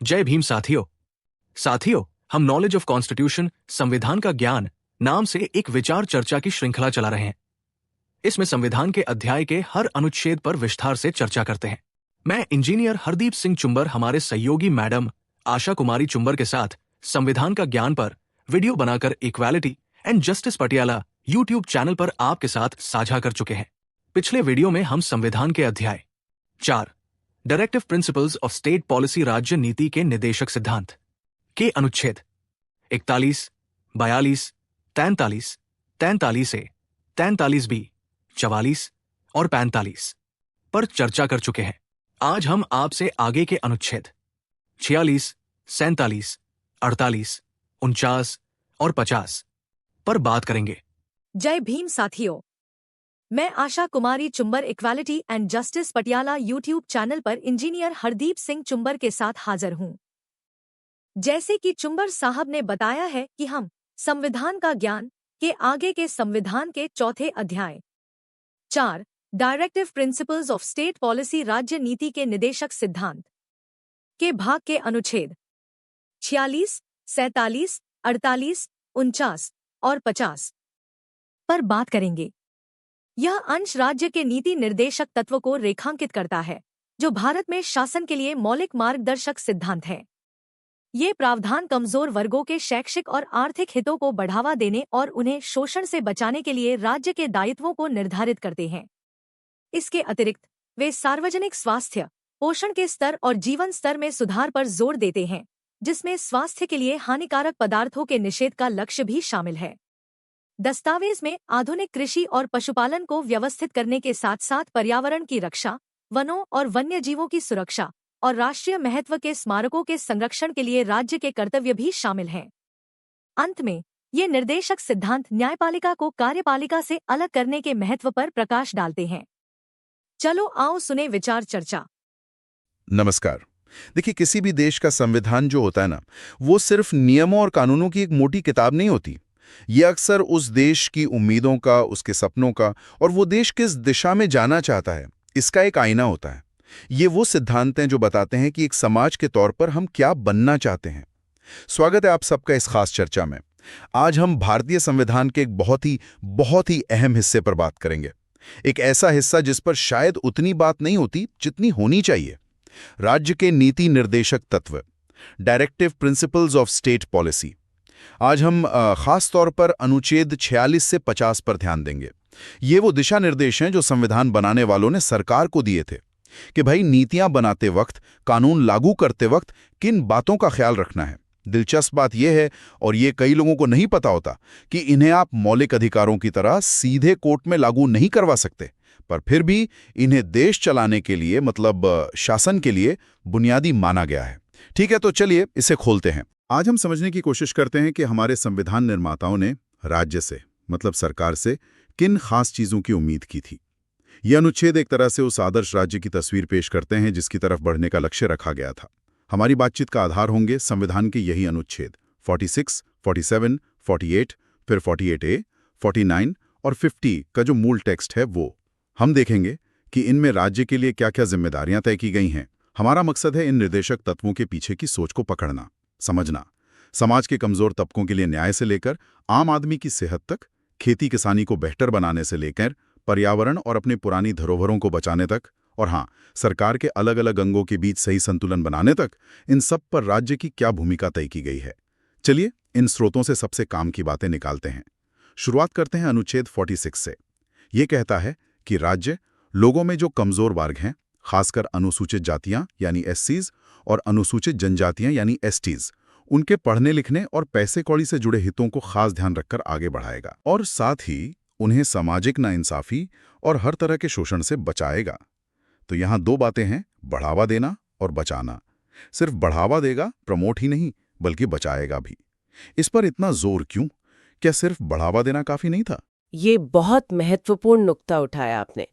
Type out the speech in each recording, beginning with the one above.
जय भीम साथियों, हम नॉलेज ऑफ कॉन्स्टिट्यूशन संविधान का ज्ञान नाम से एक विचार चर्चा की श्रृंखला चला रहे हैं। इसमें संविधान के अध्याय के हर अनुच्छेद पर विस्तार से चर्चा करते हैं। मैं इंजीनियर हरदीप सिंह चुंबर हमारे सहयोगी मैडम आशा कुमारी चुंबर के साथ संविधान का ज्ञान पर वीडियो बनाकर equality and justice Patiala YouTube channel पर आपके साथ साझा कर चुके हैं। पिछले वीडियो में हम संविधान के अध्याय 4 directive principles of state policy राज्य नीति के निदेशक सिद्धांत के अनुच्छेद 41, 42, 43, 43A, 43B, 44 और 45 पर चर्चा कर चुके हैं। आज हम आपसे आगे के अनुच्छेद 46, 47, 48, 49 और 50 पर बात करेंगे। जय भीम साथियों, मैं Asha Kumari Chumbar equality and justice Patiala YouTube channel पर इंजीनियर हरदीप सिंह चुंबर के साथ हाजिर हूं। जैसे कि चुंबर साहब ने बताया है कि हम संविधान का ज्ञान के आगे के संविधान के चौथे अध्याय 4 directive principles of state policy राज्य नीति के निदेशक सिद्धांत के भाग के अनुच्छेद 46, 47, 48, 49 और 50 पर बात करेंगे। यह अंश राज्य के नीति निर्देशक तत्व को रेखांकित करता है, जो भारत में शासन के लिए मौलिक मार्गदर्शक सिद्धांत है। ये प्रावधान कमजोर वर्गों के शैक्षिक और आर्थिक हितों को बढ़ावा देने और उन्हें शोषण से बचाने के लिए राज्य के दायित्वों को निर्धारित करते हैं। इसके अतिरिक्त वे सार्वजनिक स्वास्थ्य, पोषण के स्तर और जीवन स्तर में सुधार पर जोर देते हैं, जिसमें स्वास्थ्य के लिए हानिकारक पदार्थों के निषेध का लक्ष्य भी शामिल है। दस्तावेज में आधुनिक कृषि और पशुपालन को व्यवस्थित करने के साथ साथ पर्यावरण की रक्षा, वनों और वन्यजीवों की सुरक्षा और राष्ट्रीय महत्व के स्मारकों के संरक्षण के लिए राज्य के कर्तव्य भी शामिल हैं। अंत में ये निर्देशक सिद्धांत न्यायपालिका को कार्यपालिका से अलग करने के महत्व पर प्रकाश डालते हैं। चलो आओ सुने विचार चर्चा। नमस्कार। देखिए, किसी भी देश का संविधान जो होता है ना, वो सिर्फ नियमों और कानूनों की एक मोटी किताब नहीं होती। ये अक्सर उस देश की उम्मीदों का, उसके सपनों का और वो देश किस दिशा में जाना चाहता है, इसका एक आईना होता है। ये वो सिद्धांत हैं जो बताते हैं कि एक समाज के तौर पर हम क्या बनना चाहते हैं। स्वागत है आप सबका इस खास चर्चा में। आज हम भारतीय संविधान के एक बहुत ही अहम हिस्से पर बात करेंगे। एक ऐसा हिस्सा जिस पर शायद उतनी बात नहीं होती जितनी होनी चाहिए। राज्य के नीति निर्देशक तत्व, directive principles of state policy. आज हम खास तौर पर अनुच्छेद 46 से 50 पर ध्यान देंगे। ये वो दिशा निर्देश हैं जो संविधान बनाने वालों ने सरकार को दिए थे कि भाई नीतियां बनाते वक्त, कानून लागू करते वक्त किन बातों का ख्याल रखना है। दिलचस्प बात यह है, और ये कई लोगों को नहीं पता होता, कि इन्हें आप मौलिक अधिकारों की तरह सीधे कोर्ट में लागू नहीं करवा सकते, पर फिर भी इन्हें देश चलाने के लिए, मतलब शासन के लिए बुनियादी माना गया है। ठीक है, तो चलिए इसे खोलते हैं। आज हम समझने की कोशिश करते हैं कि हमारे संविधान निर्माताओं ने राज्य से, मतलब सरकार से, किन खास चीजों की उम्मीद की थी। ये अनुच्छेद एक तरह से उस आदर्श राज्य की तस्वीर पेश करते हैं जिसकी तरफ बढ़ने का लक्ष्य रखा गया था। हमारी बातचीत का आधार होंगे संविधान के यही अनुच्छेद 46, 47, 48, फिर 48A, 49 और 50 का जो मूल टेक्स्ट है वो। हम देखेंगे कि इनमें राज्य के लिए क्या क्या जिम्मेदारियां तय की गई हैं। हमारा मकसद है इन निर्देशक तत्वों के पीछे की सोच को पकड़ना, समझना। समाज के कमजोर तबकों के लिए न्याय से लेकर आम आदमी की सेहत तक, खेती किसानी को बेहतर बनाने से लेकर पर्यावरण और अपनी पुरानी धरोहरों को बचाने तक, और हाँ, सरकार के अलग अलग अंगों के बीच सही संतुलन बनाने तक, इन सब पर राज्य की क्या भूमिका तय की गई है। चलिए इन स्रोतों से सबसे काम की बातें निकालते हैं। शुरुआत करते हैं अनुच्छेद 46 से। ये कहता है कि राज्य लोगों में जो कमजोर वर्ग हैं, खासकर अनुसूचित जातियां यानी SCs और अनुसूचित जनजातियां यानी STs, उनके पढ़ने लिखने और पैसे कौड़ी से जुड़े हितों को खास ध्यान रखकर आगे बढ़ाएगा, और साथ ही उन्हें सामाजिक नाइंसाफी और हर तरह के शोषण से बचाएगा। तो यहाँ दो बातें हैं, बढ़ावा देना और बचाना। सिर्फ बढ़ावा देगा, प्रमोट ही नहीं, बल्कि बचाएगा भी। इस पर इतना जोर क्यों? क्या सिर्फ बढ़ावा देना काफी नहीं था? ये बहुत महत्वपूर्ण नुक्ता उठाया आपने।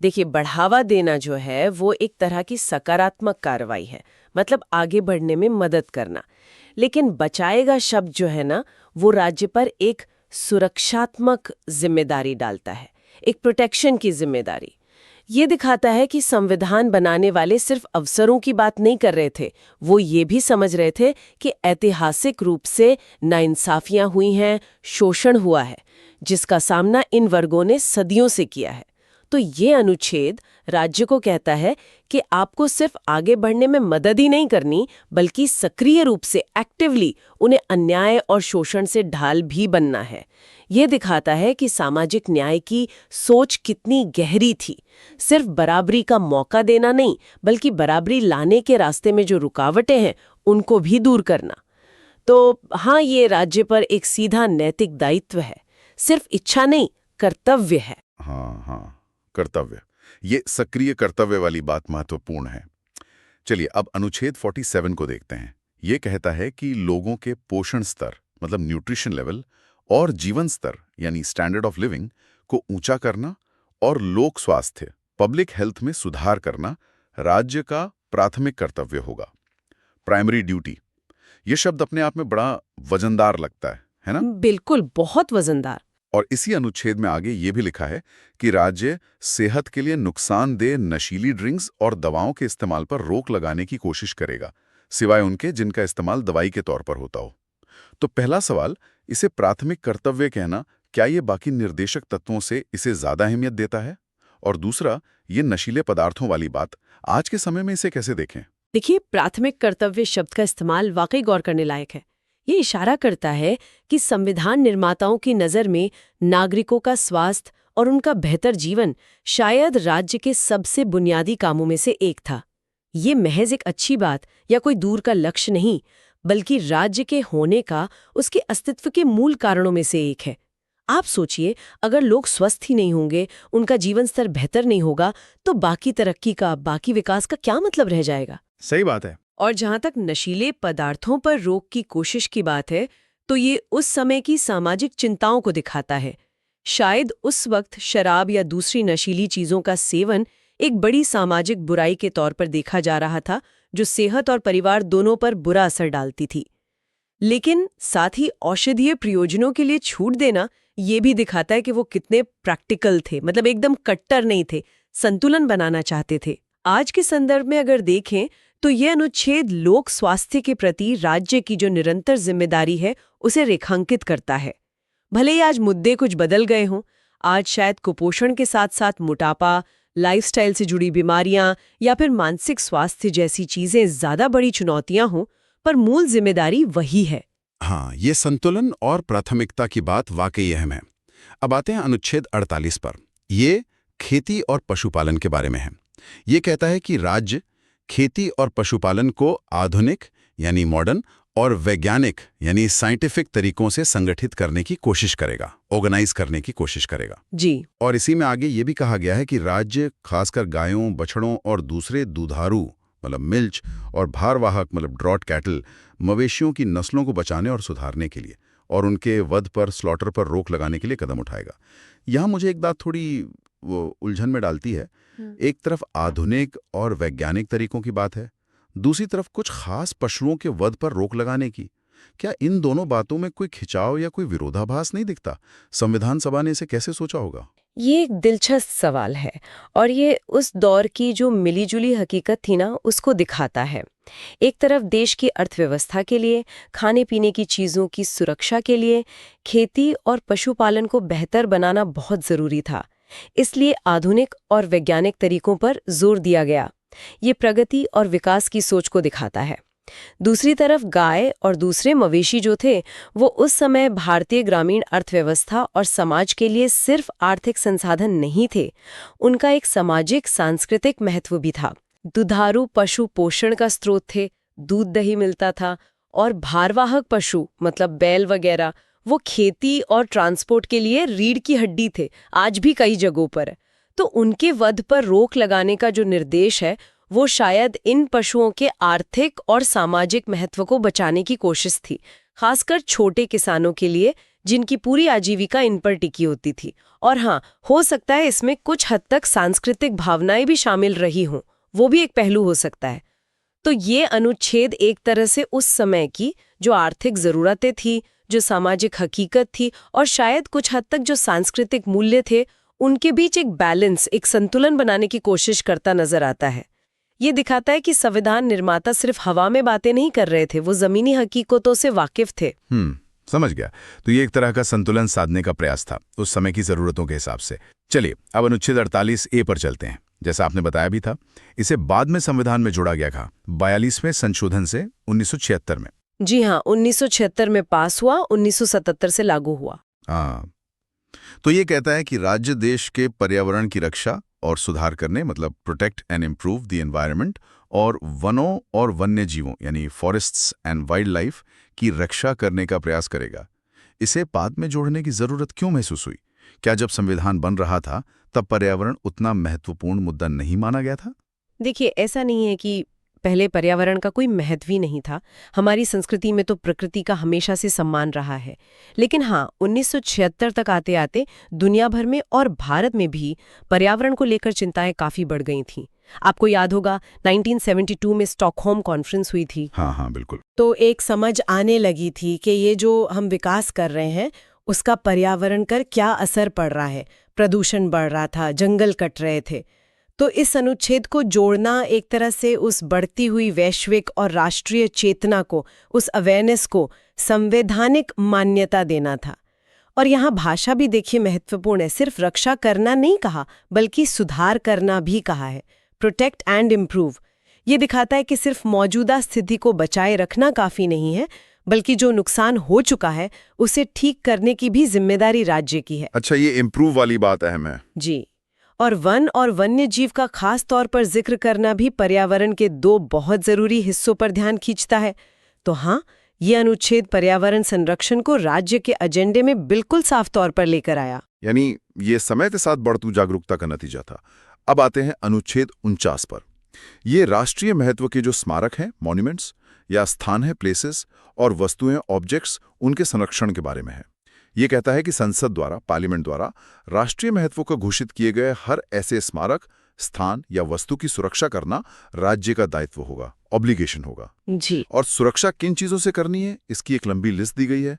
देखिए, बढ़ावा देना जो है वो एक तरह की सकारात्मक कार्रवाई है, मतलब आगे बढ़ने में मदद करना। लेकिन बचाएगा शब्द जो है ना, वो राज्य पर एक सुरक्षात्मक जिम्मेदारी डालता है, एक प्रोटेक्शन की जिम्मेदारी। ये दिखाता है कि संविधान बनाने वाले सिर्फ अवसरों की बात नहीं कर रहे थे, वो ये भी समझ रहे थे कि ऐतिहासिक रूप से नाइंसाफियां हुई हैं, शोषण हुआ है, जिसका सामना इन वर्गों ने सदियों से किया है। तो ये अनुच्छेद राज्य को कहता है कि आपको सिर्फ आगे बढ़ने में मदद ही नहीं करनी, बल्कि सक्रिय रूप से एक्टिवली उन्हें अन्याय और शोषण से ढाल भी बनना है। ये दिखाता है कि सामाजिक न्याय की सोच कितनी गहरी थी। सिर्फ बराबरी का मौका देना नहीं, बल्कि बराबरी लाने के रास्ते में जो रुकावटें हैं, उनको भी दूर करना। तो हाँ, ये राज्य पर एक सीधा नैतिक दायित्व है, सिर्फ इच्छा नहीं, कर्तव्य है। हाँ, कर्तव्य। ये सक्रिय कर्तव्य वाली बात महत्वपूर्ण है। चलिए अब अनुच्छेद 47 को देखते हैं। ये कहता है कि लोगों के पोषण स्तर मतलब न्यूट्रिशन लेवल और जीवन स्तर यानी स्टैंडर्ड ऑफ लिविंग को ऊंचा करना और लोक स्वास्थ्य पब्लिक हेल्थ में सुधार करना राज्य का प्राथमिक कर्तव्य होगा। प्राइमरी ड्यूटी, ये शब्द अपने आप में बड़ा वजनदार लगता है ना? बिल्कुल, बहुत वजनदार। और इसी अनुच्छेद में आगे ये भी लिखा है कि राज्य सेहत के लिए नुकसानदेह नशीली ड्रिंक्स और दवाओं के इस्तेमाल पर रोक लगाने की कोशिश करेगा, सिवाय उनके जिनका इस्तेमाल दवाई के तौर पर होता हो। तो पहला सवाल, इसे प्राथमिक कर्तव्य कहना, क्या ये बाकी निर्देशक तत्वों से इसे ज्यादा अहमियत देता है? और दूसरा, ये नशीले पदार्थों वाली बात, आज के समय में इसे कैसे देखें? देखिए, प्राथमिक कर्तव्य शब्द का इस्तेमाल वाकई गौर करने लायक है। ये इशारा करता है कि संविधान निर्माताओं की नज़र में नागरिकों का स्वास्थ्य और उनका बेहतर जीवन शायद राज्य के सबसे बुनियादी कामों में से एक था। ये महज एक अच्छी बात या कोई दूर का लक्ष्य नहीं, बल्कि राज्य के होने का, उसके अस्तित्व के मूल कारणों में से एक है। आप सोचिए, अगर लोग स्वस्थ ही नहीं होंगे, उनका जीवन स्तर बेहतर नहीं होगा, तो बाकी तरक्की का, बाकी विकास का क्या मतलब रह जाएगा? सही बात है। और जहां तक नशीले पदार्थों पर रोक की कोशिश की बात है, तो ये उस समय की सामाजिक चिंताओं को दिखाता है। शायद उस वक्त शराब या दूसरी नशीली चीजों का सेवन एक बड़ी सामाजिक बुराई के तौर पर देखा जा रहा था, जो सेहत और परिवार दोनों पर बुरा असर डालती थी। लेकिन साथ ही औषधीय प्रयोजनों के लिए छूट देना ये भी दिखाता है कि वो कितने प्रैक्टिकल थे, मतलब एकदम कट्टर नहीं थे, संतुलन बनाना चाहते थे। आज के संदर्भ में अगर देखें तो यह अनुच्छेद लोक स्वास्थ्य के प्रति राज्य की जो निरंतर जिम्मेदारी है उसे रेखांकित करता है। भले ही आज मुद्दे कुछ बदल गए हों, आज शायद कुपोषण के साथ साथ मोटापा, लाइफस्टाइल से जुड़ी बीमारियां या फिर मानसिक स्वास्थ्य जैसी चीजें ज्यादा बड़ी चुनौतियां हों, पर मूल जिम्मेदारी वही है। हाँ, ये संतुलन और प्राथमिकता की बात वाकई अहम है। अब आते हैं अनुच्छेद 48 पर। ये खेती और पशुपालन के बारे में है। ये कहता है कि राज्य खेती और पशुपालन को आधुनिक यानी मॉडर्न और वैज्ञानिक यानी साइंटिफिक तरीकों से संगठित करने की कोशिश करेगा, ऑर्गेनाइज करने की कोशिश करेगा जी। और इसी में आगे ये भी कहा गया है कि राज्य खासकर गायों, बछड़ों और दूसरे दुधारू मतलब मिल्च और भारवाहक मतलब ड्रॉट कैटल मवेशियों की नस्लों को बचाने और सुधारने के लिए और उनके वध पर, स्लॉटर पर रोक लगाने के लिए कदम उठाएगा। यहाँ मुझे एक बात थोड़ी उलझन में डालती है। एक तरफ आधुनिक और वैज्ञानिक तरीकों की बात है, दूसरी तरफ कुछ खास पशुओं के वध पर रोक लगाने की। क्या इन दोनों बातों में कोई खिंचाव या कोई विरोधाभास नहीं दिखता? संविधान सभा ने इसे कैसे सोचा होगा? ये एक दिलचस्प सवाल है और ये उस दौर की जो मिलीजुली हकीकत थी ना, उसको दिखाता है। एक तरफ देश की अर्थव्यवस्था के लिए, खाने पीने की चीज़ों की सुरक्षा के लिए खेती और पशुपालन को बेहतर बनाना बहुत ज़रूरी था, इसलिए आधुनिक और वैज्ञानिक तरीकों पर जोर दिया गया। ये प्रगति और विकास की सोच को दिखाता है। दूसरी तरफ गाय और दूसरे मवेशी जो थे, वो उस समय भारतीय ग्रामीण अर्थव्यवस्था और समाज के लिए सिर्फ आर्थिक संसाधन नहीं थे, उनका एक सामाजिक सांस्कृतिक महत्व भी था। दुधारू पशु पोषण का स्रोत थे, दूध दही मिलता था, और भारवाहक पशु मतलब बैल वगैरह वो खेती और ट्रांसपोर्ट के लिए रीढ़ की हड्डी थे, आज भी कई जगहों पर। तो उनके वध पर रोक लगाने का जो निर्देश है, वो शायद इन पशुओं के आर्थिक और सामाजिक महत्व को बचाने की कोशिश थी, खासकर छोटे किसानों के लिए जिनकी पूरी आजीविका इन पर टिकी होती थी। और हाँ, हो सकता है इसमें कुछ हद तक सांस्कृतिक भावनाएं भी शामिल रही हों, वो भी एक पहलू हो सकता है। तो ये अनुच्छेद एक तरह से उस समय की जो आर्थिक ज़रूरतें थी, जो सामाजिक हकीकत थी और शायद कुछ हद तक जो सांस्कृतिक मूल्य थे, उनके बीच एक बैलेंस, एक संतुलन बनाने की कोशिश करता नजर आता है। ये दिखाता है कि संविधान निर्माता सिर्फ हवा में बातें नहीं कर रहे थे, वो जमीनी हकीकतों से वाकिफ थे। समझ गया। तो ये एक तरह का संतुलन साधने का प्रयास था उस समय की जरूरतों के हिसाब से। चलिए अब अनुच्छेद 48A पर चलते हैं। जैसा आपने बताया भी था, इसे बाद में संविधान में जोड़ा गया था 42वें संशोधन से 1976 में। जी हाँ, 1976 में पास हुआ, 1977 से लागू हुआ। हाँ, तो ये कहता है कि राज्य देश के पर्यावरण की रक्षा और सुधार करने, मतलब protect and improve the environment, और वनों और वन्य जीवों यानी फॉरेस्ट्स एंड वाइल्ड लाइफ की रक्षा करने का प्रयास करेगा। इसे बाद में जोड़ने की जरूरत क्यों महसूस हुई? क्या जब संविधान बन रहा था तब पर्यावरण उतना महत्वपूर्ण मुद्दा नहीं माना गया था? देखिए, ऐसा नहीं है कि पहले पर्यावरण का कोई महत्व ही नहीं था। हमारी संस्कृति में तो प्रकृति का हमेशा से सम्मान रहा है। लेकिन हाँ, 1976 तक आते आते दुनिया भर में और भारत में भी पर्यावरण को लेकर चिंताएं काफी बढ़ गई थीं। आपको याद होगा 1972 में स्टॉकहोम कॉन्फ्रेंस हुई थी। हाँ, बिल्कुल। तो एक समझ आने लगी थी कि ये जो हम विकास कर रहे हैं उसका पर्यावरण पर क्या असर पड़ रहा है। प्रदूषण बढ़ रहा था, जंगल कट रहे थे। तो इस अनुच्छेद को जोड़ना एक तरह से उस बढ़ती हुई वैश्विक और राष्ट्रीय चेतना को, उस अवेयरनेस को संवैधानिक मान्यता देना था। और यहाँ भाषा भी देखिए महत्वपूर्ण है। सिर्फ रक्षा करना नहीं कहा, बल्कि सुधार करना भी कहा है। Protect and improve. ये दिखाता है कि सिर्फ मौजूदा स्थिति को बचाए रखना काफी नहीं है, बल्कि जो नुकसान हो चुका है उसे ठीक करने की भी जिम्मेदारी राज्य की है। अच्छा, ये इम्प्रूव वाली बात अहम है। जी। और वन और वन्य जीव का खास तौर पर जिक्र करना भी पर्यावरण के दो बहुत जरूरी हिस्सों पर ध्यान खींचता है। तो हाँ, ये अनुच्छेद पर्यावरण संरक्षण को राज्य के एजेंडे में बिल्कुल साफ तौर पर लेकर आया। यानी ये समय के साथ बढ़ती जागरूकता का नतीजा था। अब आते हैं अनुच्छेद 49 पर। ये राष्ट्रीय महत्व के जो स्मारक हैं, मॉन्यूमेंट्स या स्थान है, प्लेसेस और वस्तुएं, ऑब्जेक्ट्स, उनके संरक्षण के बारे में है। ये कहता है कि संसद द्वारा, पार्लियामेंट द्वारा राष्ट्रीय महत्व को घोषित किए गए हर ऐसे स्मारक, स्थान या वस्तु की सुरक्षा करना राज्य का दायित्व होगा, ऑब्लिगेशन होगा। जी। और सुरक्षा किन चीजों से करनी है, इसकी एक लंबी लिस्ट दी गई है।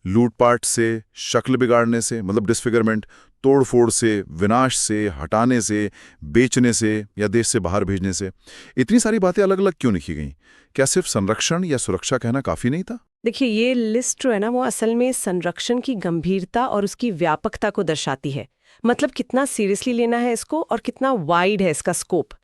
लूटपाट से, शक्ल बिगाड़ने से मतलब डिसफिगरमेंट, तोड़फोड़ से, विनाश से, हटाने से, बेचने से या देश से बाहर भेजने से। इतनी सारी बातें अलग अलग क्यों लिखी गई? क्या सिर्फ संरक्षण या सुरक्षा कहना काफी नहीं था? देखिए, ये लिस्ट जो है ना, वो असल में संरक्षण की गंभीरता और उसकी व्यापकता को दर्शाती है। मतलब कितना सीरियसली लेना है इसको और कितना वाइड है इसका स्कोप।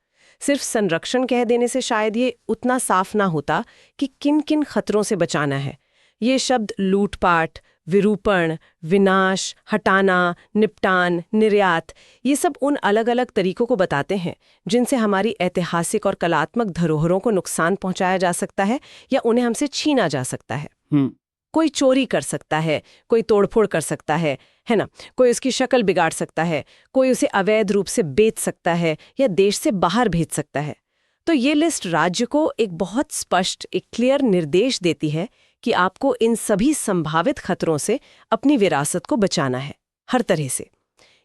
सिर्फ संरक्षण कह देने से शायद ये उतना साफ ना होता कि किन किन खतरों से बचाना है। ये शब्द लूटपाट, विरूपण, विनाश, हटाना, निपटान, निर्यात, ये सब उन अलग अलग तरीकों को बताते हैं जिनसे हमारी ऐतिहासिक और कलात्मक धरोहरों को नुकसान पहुंचाया जा सकता है या उन्हें हमसे छीना जा सकता है। कोई चोरी कर सकता है, कोई तोड़फोड़ कर सकता है ना? कोई उसकी शक्ल बिगाड़ सकता है, कोई उसे अवैध रूप से बेच सकता है या देश से बाहर भेज सकता है। तो ये लिस्ट राज्य को एक बहुत स्पष्ट, एक क्लियर निर्देश देती है कि आपको इन सभी संभावित खतरों से अपनी विरासत को बचाना है, हर तरह से।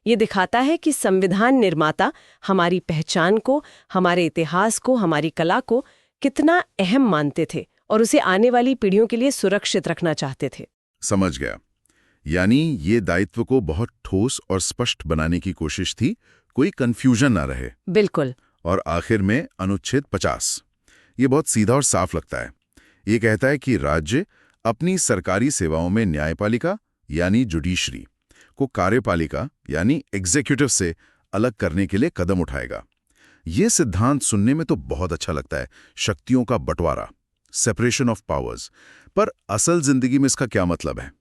ये दिखाता है कि संविधान निर्माता हमारी पहचान को, हमारे इतिहास को, हमारी कला को कितना अहम मानते थे और उसे आने वाली पीढ़ियों के लिए सुरक्षित रखना चाहते थे। समझ गया। यानी ये दायित्व को बहुत ठोस और स्पष्ट बनाने की कोशिश थी, कोई कंफ्यूजन ना रहे। बिल्कुल। और आखिर में अनुच्छेद 50, ये बहुत सीधा और साफ लगता है। ये कहता है कि राज्य अपनी सरकारी सेवाओं में न्यायपालिका यानी जुडिशरी को कार्यपालिका यानी एग्जीक्यूटिव से अलग करने के लिए कदम उठाएगा। ये सिद्धांत सुनने में तो बहुत अच्छा लगता है, शक्तियों का बंटवारा, सेपरेशन ऑफ पावर्स। पर असल जिंदगी में इसका क्या मतलब है?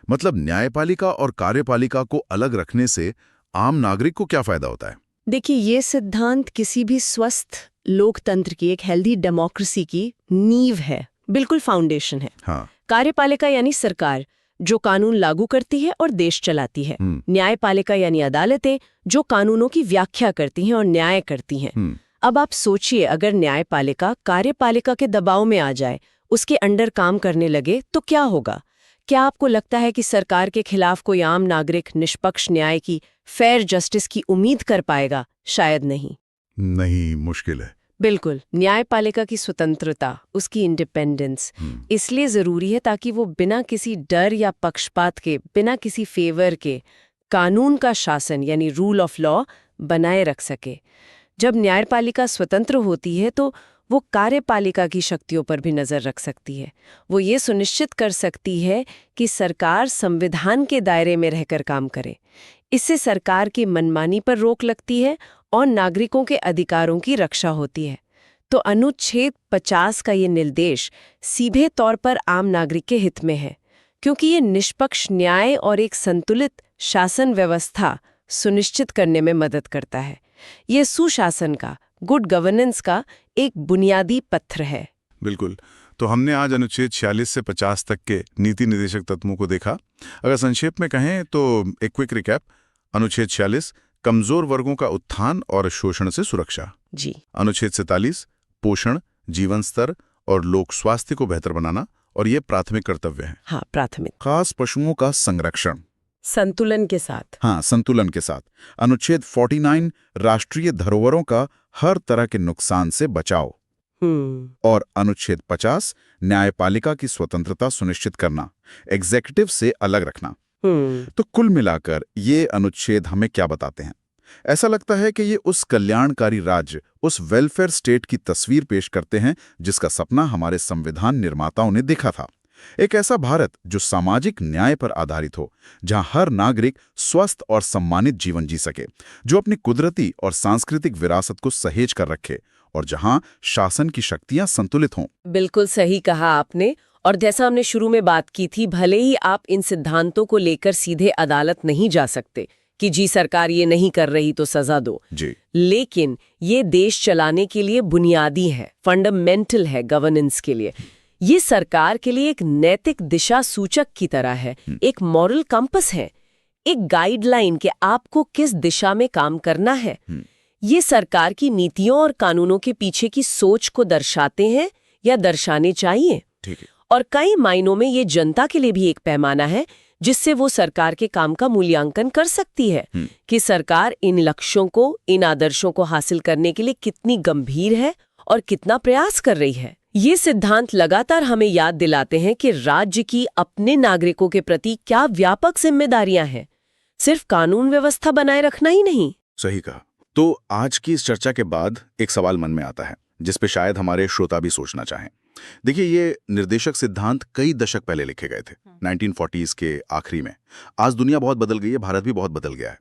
मतलब न्यायपालिका और कार्यपालिका को अलग रखने से आम नागरिक को क्या फायदा होता है? देखिए, ये सिद्धांत किसी भी स्वस्थ लोकतंत्र की, एक हेल्दी डेमोक्रेसी की नींव है, बिल्कुल फाउंडेशन है। हाँ। कार्यपालिका यानी सरकार, जो कानून लागू करती है और देश चलाती है। न्यायपालिका यानी अदालतें, जो कानूनों की व्याख्या करती हैं और न्याय करती हैं। अब आप सोचिए, अगर न्यायपालिका कार्यपालिका के दबाव में आ जाए, उसके अंडर काम करने लगे, तो क्या होगा? क्या आपको लगता है कि सरकार के खिलाफ कोई आम नागरिक निष्पक्ष न्याय की, फेयर जस्टिस की उम्मीद कर पाएगा? शायद नहीं। नहीं, मुश्किल है। बिल्कुल। न्यायपालिका की स्वतंत्रता, उसकी इंडिपेंडेंस इसलिए जरूरी है ताकि वो बिना किसी डर या पक्षपात के, बिना किसी फेवर के कानून का शासन यानी रूल ऑफ लॉ बनाए रख सके। जब न्यायपालिका स्वतंत्र होती है तो वो कार्यपालिका की शक्तियों पर भी नजर रख सकती है। वो ये सुनिश्चित कर सकती है कि सरकार संविधान के दायरे में रहकर काम करे। इससे सरकार की मनमानी पर रोक लगती है और नागरिकों के अधिकारों की रक्षा होती है। तो अनुच्छेद 50 का ये निर्देश सीधे तौर पर आम नागरिक के हित में है, क्योंकि ये निष्पक्ष न्याय और एक संतुलित शासन व्यवस्था सुनिश्चित करने में मदद करता है। ये सुशासन का, गुड गवर्नेंस का एक बुनियादी पत्थर है। बिल्कुल। तो हमने आज अनुच्छेद 46 से 50 तक के नीति निर्देशक तत्वों को देखा। अगर संक्षेप में कहें तो एक क्विक रिकैप। अनुच्छेद 46 कमजोर वर्गों का उत्थान और शोषण से सुरक्षा जी। अनुच्छेद 47 पोषण, जीवन स्तर और लोक स्वास्थ्य को बेहतर बनाना, और ये प्राथमिक कर्तव्य है। हाँ, प्राथमिक। खास पशुओं का संरक्षण संतुलन के साथ। हाँ, संतुलन के साथ। अनुच्छेद 49 राष्ट्रीय धरोहरों का हर तरह के नुकसान से बचाव। और अनुच्छेद 50 न्यायपालिका की स्वतंत्रता सुनिश्चित करना, एग्जीक्यूटिव से अलग रखना। तो कुल मिलाकर ये अनुच्छेद हमें क्या बताते हैं? ऐसा लगता है कि ये उस कल्याणकारी राज्य, उस वेलफेयर स्टेट की तस्वीर पेश करते हैं जिसका सपना हमारे संविधान निर्माताओं ने देखा था। एक ऐसा भारत जो सामाजिक न्याय पर आधारित हो, जहां हर नागरिक स्वस्थ और सम्मानित जीवन जी सके, जो अपनी कुदरती और सांस्कृतिक विरासत को सहेज कर रखे, और जहां शासन की शक्तियां संतुलित हों। बिल्कुल सही कहा आपने। और जैसा हमने शुरू में बात की थी, भले ही आप इन सिद्धांतों को लेकर सीधे अदालत नहीं जा सकते कि जी सरकार ये नहीं कर रही तो सजा दो जी, लेकिन ये देश चलाने के लिए बुनियादी है, फंडामेंटल है गवर्नेंस के लिए। ये सरकार के लिए एक नैतिक दिशा सूचक की तरह है, एक मॉरल कंपस है, एक गाइडलाइन कि आपको किस दिशा में काम करना है। ये सरकार की नीतियों और कानूनों के पीछे की सोच को दर्शाते हैं या दर्शाने चाहिए। ठीक है। और कई मायनों में ये जनता के लिए भी एक पैमाना है जिससे वो सरकार के काम का मूल्यांकन कर सकती है कि सरकार इन लक्ष्यों को, इन आदर्शों को हासिल करने के लिए कितनी गंभीर है और कितना प्रयास कर रही है। ये सिद्धांत लगातार हमें याद दिलाते हैं कि राज्य की अपने नागरिकों के प्रति क्या व्यापक जिम्मेदारियां हैं, सिर्फ कानून व्यवस्था बनाए रखना ही नहीं। सही कहा। तो आज की इस चर्चा के बाद एक सवाल मन में आता है जिस पे शायद हमारे श्रोता भी सोचना चाहें। देखिए, ये निर्देशक सिद्धांत कई दशक पहले लिखे गए थे, 1940s के आखिरी में। आज दुनिया बहुत बदल गई है, भारत भी बहुत बदल गया है।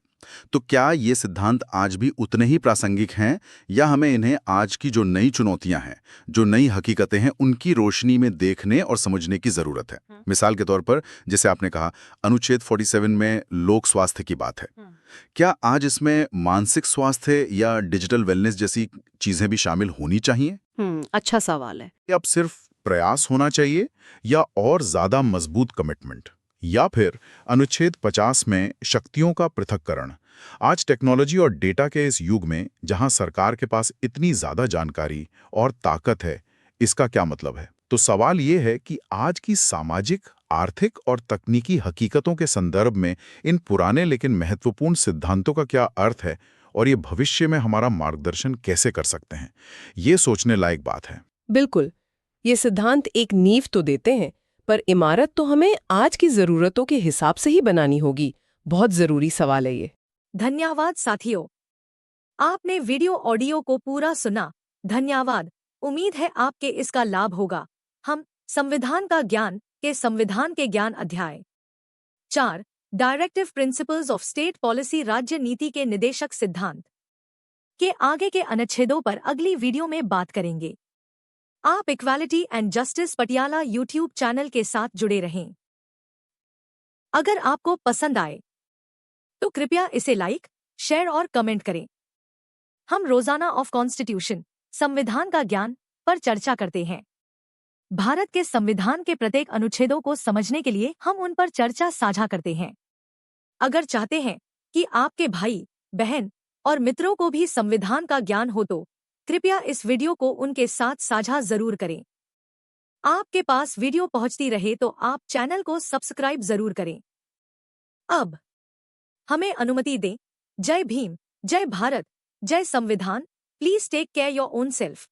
तो क्या ये सिद्धांत आज भी उतने ही प्रासंगिक हैं, या हमें इन्हें आज की जो नई चुनौतियां हैं, जो नई हकीकतें हैं, उनकी रोशनी में देखने और समझने की जरूरत है? मिसाल के तौर पर, जैसे आपने कहा, अनुच्छेद 47 में लोक स्वास्थ्य की बात है। क्या आज इसमें मानसिक स्वास्थ्य या डिजिटल वेलनेस जैसी चीजें भी शामिल होनी चाहिए? अच्छा सवाल है। अब सिर्फ प्रयास होना चाहिए या और ज्यादा मजबूत कमिटमेंट? या फिर अनुच्छेद 50 में शक्तियों का पृथक्करण? आज टेक्नोलॉजी और डेटा के इस युग में जहां सरकार के पास इतनी ज्यादा जानकारी और ताकत है, इसका क्या मतलब है? तो सवाल ये है कि आज की सामाजिक, आर्थिक और तकनीकी हकीकतों के संदर्भ में इन पुराने लेकिन महत्वपूर्ण सिद्धांतों का क्या अर्थ है, और ये भविष्य में हमारा मार्गदर्शन कैसे कर सकते हैं? ये सोचने लायक बात है। बिल्कुल। ये सिद्धांत एक नींव तो देते हैं, पर इमारत तो हमें आज की जरूरतों के हिसाब से ही बनानी होगी। बहुत जरूरी सवाल है ये। धन्यवाद साथियों, आपने वीडियो ऑडियो को पूरा सुना। धन्यवाद। उम्मीद है आपके इसका लाभ होगा। हम संविधान का ज्ञान के संविधान के ज्ञान अध्याय 4 directive principles of state policy राज्य नीति के निदेशक सिद्धांत के आगे के अनुच्छेदों पर अगली वीडियो में बात करेंगे। आप equality and justice Patiala YouTube channel के साथ जुड़े रहें। अगर आपको पसंद आए तो कृपया इसे लाइक, शेयर और कमेंट करें। हम रोजाना ऑफ कॉन्स्टिट्यूशन, संविधान का ज्ञान पर चर्चा करते हैं। भारत के संविधान के प्रत्येक अनुच्छेदों को समझने के लिए हम उन पर चर्चा साझा करते हैं। अगर चाहते हैं कि आपके भाई, बहन और मित्रों को भी संविधान का ज्ञान हो तो कृपया इस वीडियो को उनके साथ साझा जरूर करें। आपके पास वीडियो पहुंचती रहे तो आप चैनल को सब्सक्राइब जरूर करें। अब हमें अनुमति दें। जय भीम, जय भारत, जय संविधान। Please take care your own self.